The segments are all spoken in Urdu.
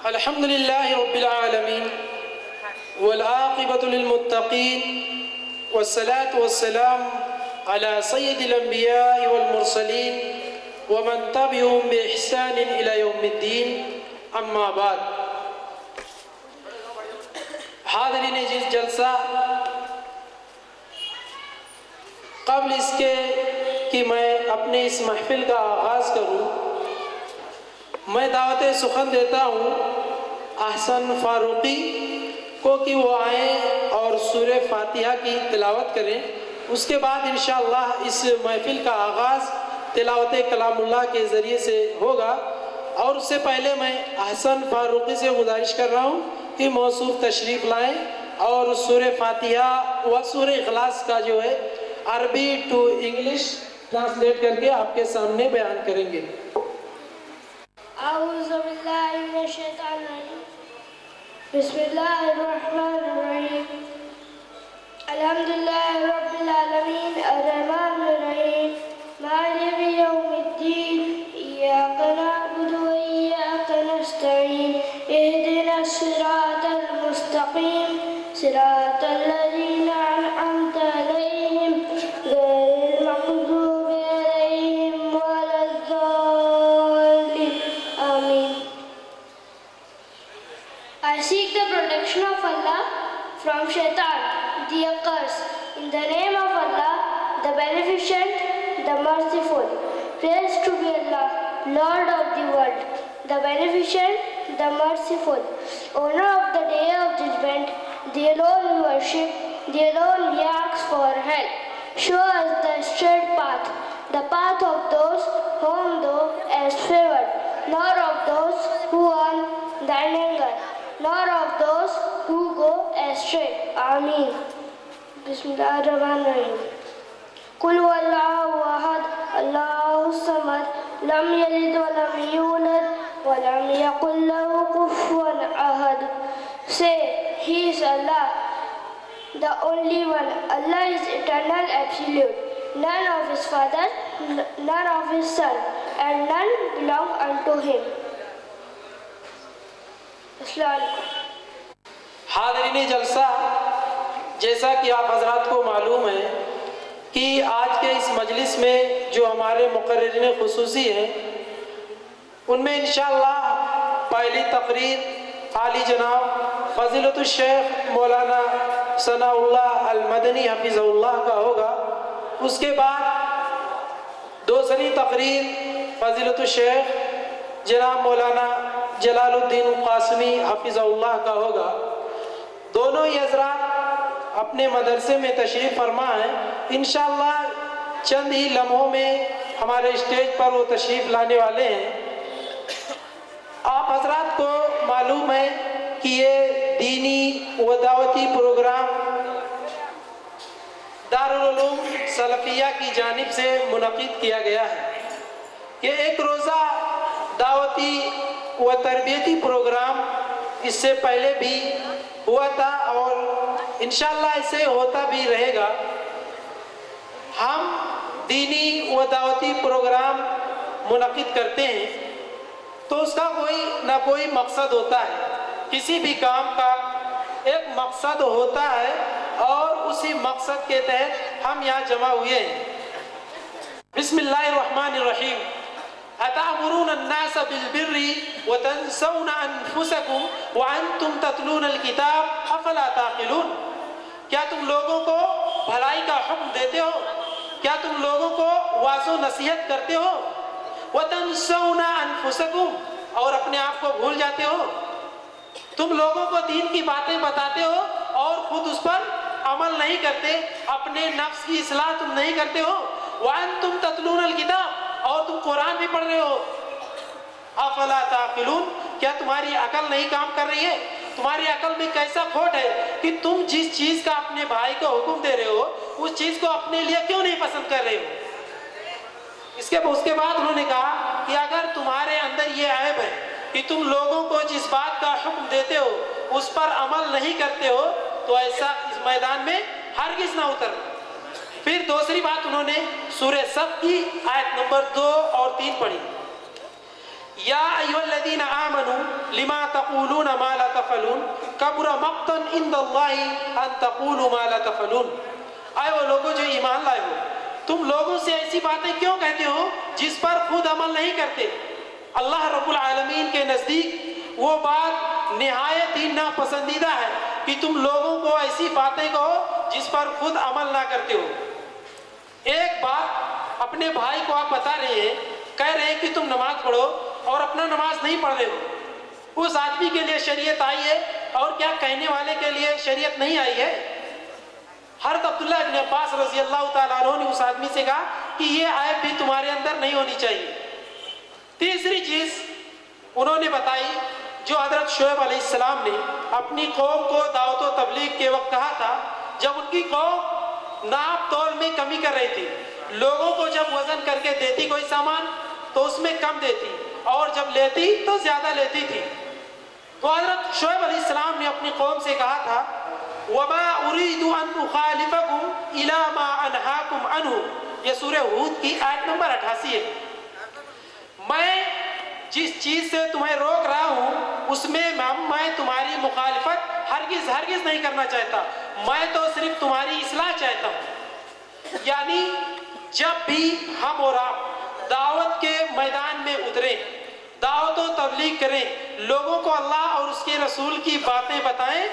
الحمدللہ رب العالمین والعاقبۃ للمتقین والصلاة والسلام على سید الانبیاء والمرسلین ومن تبعهم بإحسان الى یوم الدین اما بعد۔ حاضرین جلسہ، قبل اس کے کہ میں اپنے اس محفل کا آغاز کروں، میں دعوت سخن دیتا ہوں احسن فاروقی کو کہ وہ آئیں اور سورہ فاتحہ کی تلاوت کریں۔ اس کے بعد انشاءاللہ اس محفل کا آغاز تلاوت کلام اللہ کے ذریعے سے ہوگا، اور اس سے پہلے میں احسن فاروقی سے گزارش کر رہا ہوں کہ موصوف تشریف لائیں اور سورہ فاتحہ و سورہ اخلاص کا جو ہے عربی ٹو انگلش ٹرانسلیٹ کر کے آپ کے سامنے بیان کریں گے۔ اعوذ باللہ من الشیطان الرجیم، بسم اللہ الرحمن الرحیم، الحمدللہ رب العالمین الرحمن الرحیم مالک یوم الدین، ایاک نعبد و ایاک نستعین، اہدنا الصراط المستقیم، صراط الذین انعمت علیہم غیر المغضوب علیہم ولا الضالین، آمین۔ I seek the protection of Allah from Shaitan, the accursed. In the name of Allah, the Beneficent, the Merciful. Praise to be Allah, Lord of the world, the Beneficent, the Merciful, Owner of the Day of Judgment. The alone we worship, the alone we ask for help. Show us the straight path, the path of those whom thou hast favored, nor of those who are thine anger, nor of those who go astray. Ameen. Bismillahirrahmanirrahim. Qul huwallahu ahad, Allahus samad, lam yalid wa lam yulad, wa lam yakul lahu kufuwan ahad. Say, He is Allah, the only one. Allah is eternal, absolute. None of his father, none of his son, and none belong unto him. السلام علیکم۔ حاضرین جلسہ، جیسا کہ آپ حضرات کو معلوم ہے کہ آج کے اس مجلس میں جو ہمارے مقررین خصوصی ہیں، ان میں انشاءاللہ پہلی تقریر عالی جناب فضیلت الشیخ مولانا ثناء اللہ المدنی حفظہ اللہ کا ہوگا۔ اس کے بعد دوسری تقریر فضیلت الشیخ جناب مولانا جلال الدین قاسمی حفظہ اللہ کا ہوگا۔ دونوں ہی حضرات اپنے مدرسے میں تشریف فرما ہیں، انشاءاللہ چند ہی لمحوں میں ہمارے اسٹیج پر وہ تشریف لانے والے ہیں۔ آپ حضرات کو معلوم ہے کہ یہ دینی و دعوتی پروگرام دارالعلوم سلفیہ کی جانب سے منعقد کیا گیا ہے کہ ایک روزہ دعوتی و تربیتی پروگرام اس سے پہلے بھی ہوا تھا اور انشاءاللہ اسے ہوتا بھی رہے گا۔ ہم دینی و دعوتی پروگرام منعقد کرتے ہیں تو اس کا کوئی نہ کوئی مقصد ہوتا ہے، کسی بھی کام کا ایک مقصد ہوتا ہے اور اسی مقصد کے تحت ہم یہاں جمع ہوئے ہیں۔ بسم اللہ الرحمن الرحیم۔ أتأمرون الناس بالبر وتنسون أنفسكم وأنتم تتلون الكتاب أفلا تعقلون۔ کیا تم لوگوں کو بھلائی کا حکم دیتے ہو؟ کیا تم لوگوں کو واعظ و نصیحت کرتے ہو؟ وتنسون أنفسكم، اور اپنے آپ کو بھول جاتے ہو۔ تم لوگوں کو دین کی باتیں بتاتے ہو اور خود اس پر عمل نہیں کرتے، اپنے نفس کی اصلاح تم نہیں کرتے ہو۔ وأنتم تتلون الكتاب، اور تم قرآن بھی پڑھ رہے ہو۔ افلا تعقلون، کیا تمہاری عقل نہیں کام کر رہی ہے؟ تمہاری عقل میں کیسا کھوٹ ہے کہ تم جس چیز کا اپنے بھائی کو حکم دے رہے ہو اس چیز کو اپنے لیے کیوں نہیں پسند کر رہے ہو؟ اس کے بعد انہوں نے کہا کہ اگر تمہارے اندر یہ عیب ہے کہ تم لوگوں کو جس بات کا حکم دیتے ہو اس پر عمل نہیں کرتے ہو تو ایسا اس میدان میں ہرگز نہ اترنا۔ پھر دوسری بات انہوں نے سورہ صف کی آیت نمبر 2 اور 3 پڑھی، یا ایھا الذین آمنوا لما تقولون ما لا تفعلون کبر مقتا عند اللہ ان تقولوا ما لا تفعلون. اے وہ لوگوں جو ایمان لائے ہو، تم لوگوں سے ایسی باتیں کیوں کہتے ہو جس پر خود عمل نہیں کرتے؟ اللہ رب العالمین کے نزدیک وہ بات نہایت ہی ناپسندیدہ ہے کہ تم لوگوں کو ایسی باتیں کہو جس پر خود عمل نہ کرتے ہو. ایک بات اپنے بھائی کو آپ بتا رہے ہیں، کہہ رہے ہیں کہ تم نماز پڑھو اور اپنا نماز نہیں پڑھ رہے ہو. اس آدمی کے لیے شریعت آئی ہے اور کیا کہنے والے کے لیے شریعت نہیں آئی ہے؟ حضرت عبداللہ ابن عباس رضی اللہ تعالیٰ عنہ نے اس آدمی سے کہا کہ یہ عیب بھی تمہارے اندر نہیں ہونی چاہیے. تیسری چیز انہوں نے بتائی جو حضرت شعیب علیہ السلام نے اپنی قوم کو دعوت و تبلیغ کے وقت کہا تھا، جب ان کی قوم ناپ تول میں کمی کر رہی تھی، لوگوں کو جب وزن کر کے دیتی کوئی سامان تو اس میں کم دیتی اور جب لیتی تو زیادہ لیتی تھی. تو حضرت شعیب علیہ السلام نے اپنی قوم سے کہا تھا وَمَا أُرِيدُ أَنْ أُخَالِفَكُمْ إِلَى مَا أَنْهَاكُمْ عَنْهُ. یہ سورہ ہود کی آیت نمبر 88 ہے. میں جس چیز سے تمہیں روک رہا ہوں اس میں میں تمہاری مخالفت ہرگز نہیں کرنا چاہتا، میں تو صرف تمہاری اصلاح چاہتا ہوں. یعنی جب بھی ہم اور آپ دعوت کے میدان میں اتریں، دعوت و تبلیغ کریں، لوگوں کو اللہ اور اس کے رسول کی باتیں بتائیں،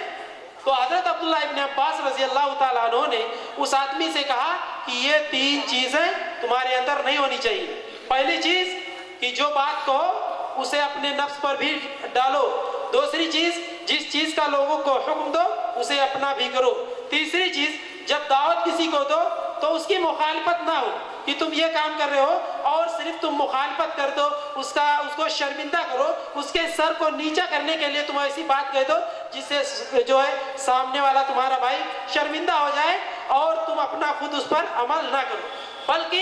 تو حضرت عبداللہ ابن عباس رضی اللہ تعالیٰ عنہ نے اس آدمی سے کہا کہ یہ 3 چیزیں تمہارے اندر نہیں ہونی چاہیے. پہلی چیز کہ جو بات کہو اسے اپنے نفس پر بھی ڈالو. دوسری چیز جس چیز کا لوگوں کو حکم دو اسے اپنا بھی کرو. تیسری چیز جب دعوت کسی کو دو تو اس کی مخالفت نہ ہو کہ تم یہ کام کر رہے ہو اور صرف تم مخالفت کر دو، اس کو شرمندہ کرو، اس کے سر کو نیچا کرنے کے لیے تم ایسی بات کہہ دو جس سے جو ہے سامنے والا تمہارا بھائی شرمندہ ہو جائے اور تم اپنا خود اس پر عمل نہ کرو. بلکہ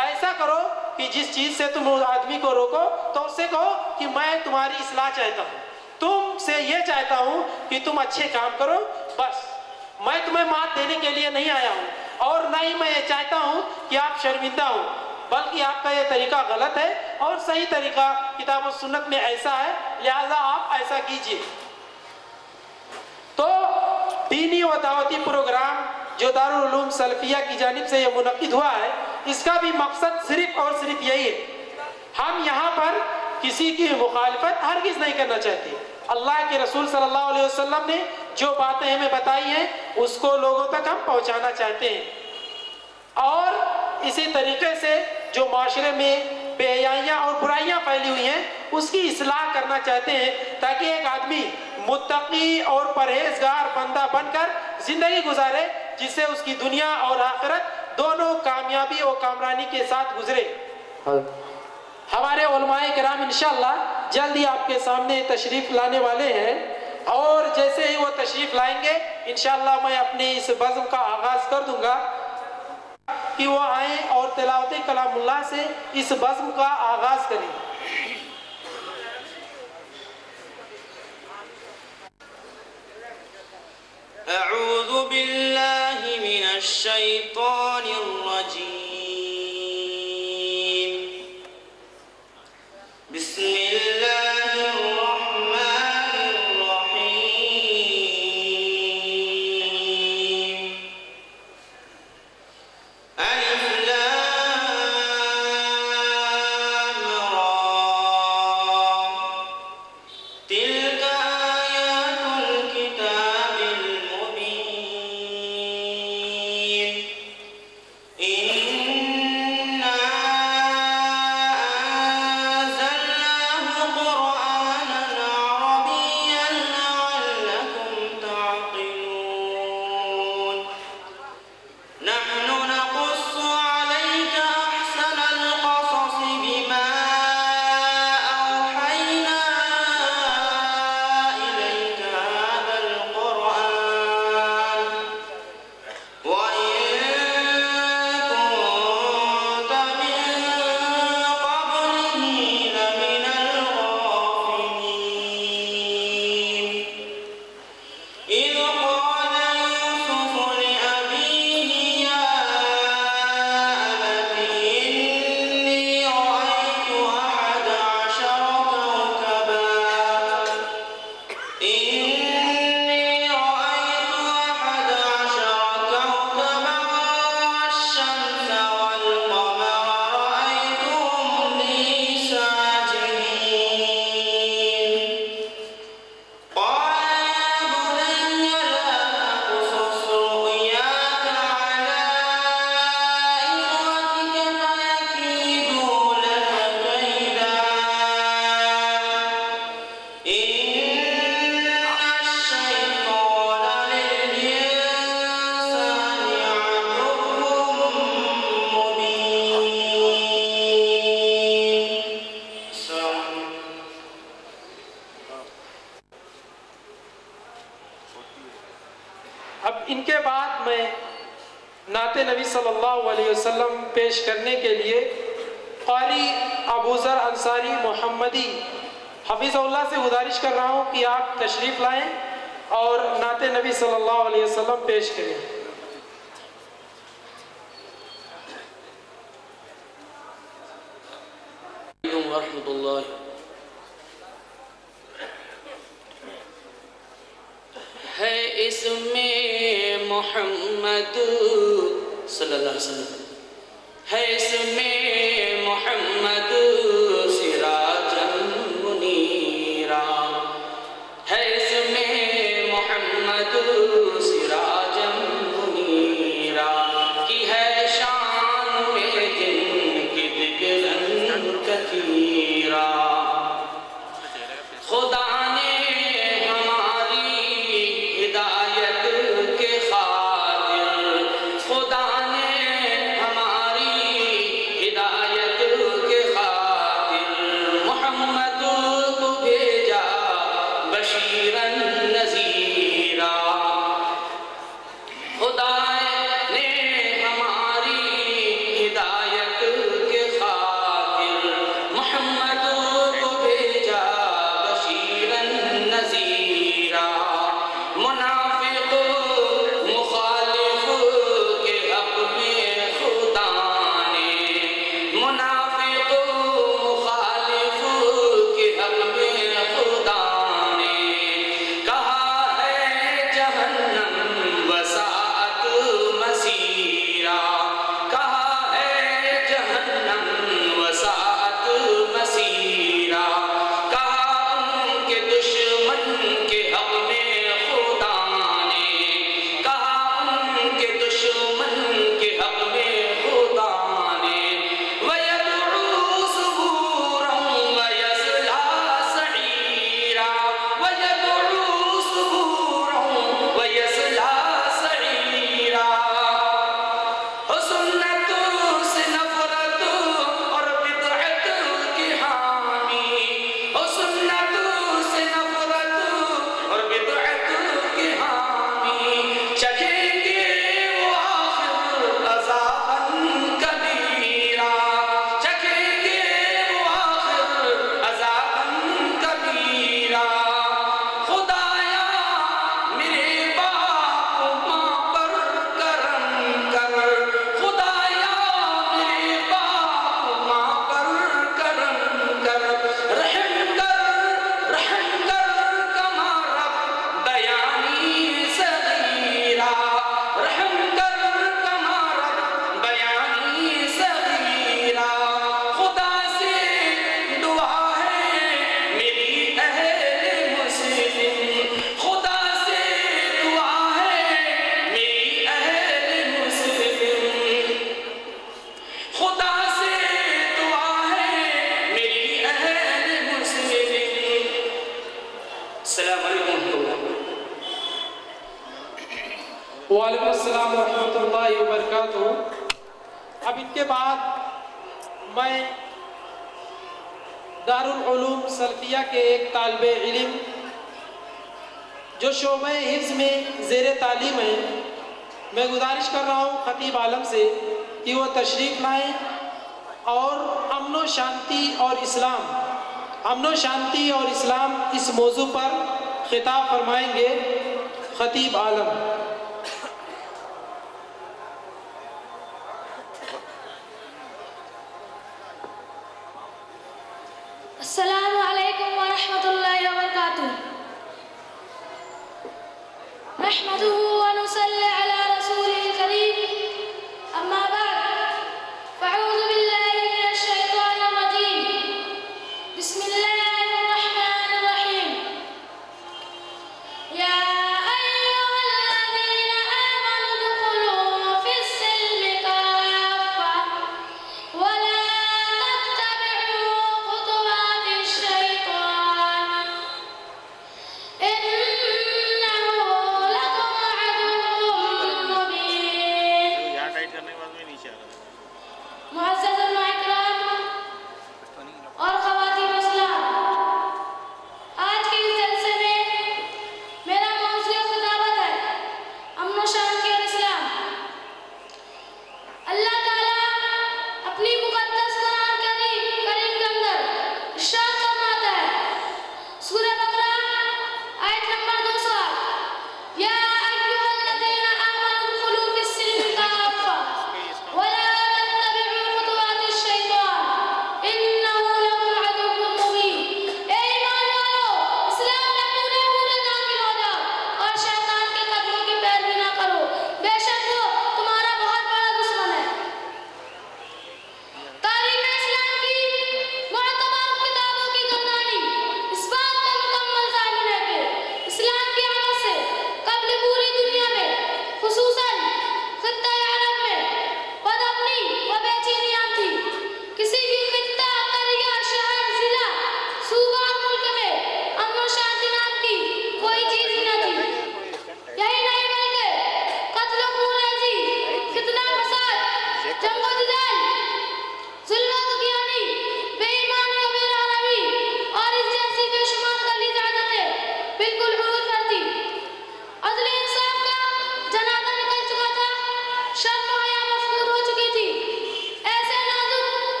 ایسا کرو کہ جس چیز سے تم آدمی کو روکو تو اس سے کہو کہ میں تمہاری اصلاح چاہتا ہوں، تم سے یہ چاہتا ہوں کہ تم اچھے کام کرو، بس میں تمہیں مات دینے کے لیے نہیں آیا ہوں اور نہ ہی میں یہ چاہتا ہوں کہ آپ شرمندہ ہو، بلکہ آپ کا یہ طریقہ غلط ہے اور صحیح طریقہ کتاب و سنت میں ایسا ہے، لہذا آپ ایسا کیجئے. تو دینی و دعوتی پروگرام جو دارالعلوم سلفیہ کی جانب سے یہ منعقد ہوا ہے، اس کا بھی مقصد صرف اور صرف یہی ہے. ہم یہاں پر کسی کی مخالفت ہرگز نہیں کرنا چاہتے. اللہ کے رسول صلی اللہ علیہ وسلم نے جو باتیں ہمیں بتائی ہیں اس کو لوگوں تک ہم پہنچانا چاہتے ہیں، اور اسی طریقے سے جو معاشرے میں بے حیائیاں اور برائیاں پھیلی ہوئی ہیں اس کی اصلاح کرنا چاہتے ہیں، تاکہ ایک آدمی متقی اور پرہیزگار بندہ بن کر زندگی گزارے جس سے اس کی دنیا اور آخرت دونوں کامیابی اور کامرانی کے ساتھ گزرے. ہمارے علماء کرام انشاءاللہ جلد ہی آپ کے سامنے تشریف لانے والے ہیں، اور جیسے ہی وہ تشریف لائیں گے انشاءاللہ میں اپنے اس بزم کا آغاز کر دوں گا کہ وہ آئیں اور تلاوت کلام اللہ سے اس بزم کا آغاز کریں. اعوذ باللہ من الشیطان الرجیم. بسم اللہ الرحمن الرحیم. الف لام را تلک آیات الکتاب المبین. نعت نبی صلی اللہ علیہ وسلم پیش کرنے کے لیے قاری ابوذر انصاری محمدی حفیظ اللہ سے گزارش کر رہا ہوں کہ آپ تشریف لائیں اور نعت نبی صلی اللہ علیہ وسلم پیش کریں. ورحمۃ اللہ. ہے اس میں محمد صلی اللہ علیہ وسلم، ہے اس میں محمد سراجا منیرا، ہے اس میں محمد سراجا منیرا، کی ہے شان میں جن کی ذکرن کثیرا. خدا نے ہماری ہدایت کے خاطر، خدا نے ہماری ہدایت کے خاطر محمد کو بھیجا بشیراً نذیرا. خدا نے ہماری ہدایت کے خاطر محمد کو بھیجا بشیراً نذیرا. منافق مخالف کے حق میں خدا نے، منافق مخالف کے حق میں خدا نے کہا ہے جہنم وساعت مسیرا، کہا ہے جہنم وساعت مسیرا. کہا ان کے دشمن کے حق میں خدا نے، کہا ان کے دشمن کے حق میں خدا نے وَيَدْعُو ثُبُورًا وَيَصْلَىٰ سَعِيرًا، وَيَدْعُو ثُبُورًا وَيَصْلَىٰ سَعِيرًا. سنت سے نفرت اور بدعت کی حامی، سنت سے نفرت اور بدعت کی حامی، چکھیں گے وہ آخر عذاباً کبیرا، چکھیں گے وہ آخر عذاباً کبیرا. خدایا میرے باپ ماں پر کرم کر، خدایا میرے باپ ماں پر کرم کر، رحم کر کما رب بیانی صغیرا، رحم کر کما رب بیانی صغیرا. خدا سے دعا ہے میری اہل مسلم، خدا سے دعا ہے میری اہل مسلم، خدا سے دعا ہے میری اہل مسلم. السلام علیکم ورحمۃ اللہ. وعلیکم السلام ورحمۃ اللہ وبرکاتہ. اب ان کے بعد میں دارالعلوم سلفیہ کے ایک طالب علم جو شعبہ حفظ میں زیر تعلیم ہے، میں گزارش کر رہا ہوں خطیب عالم سے کہ وہ تشریف لائیں اور امن و شانتی اور اسلام، امن و شانتی اور اسلام اس موضوع پر خطاب فرمائیں گے خطیب عالم.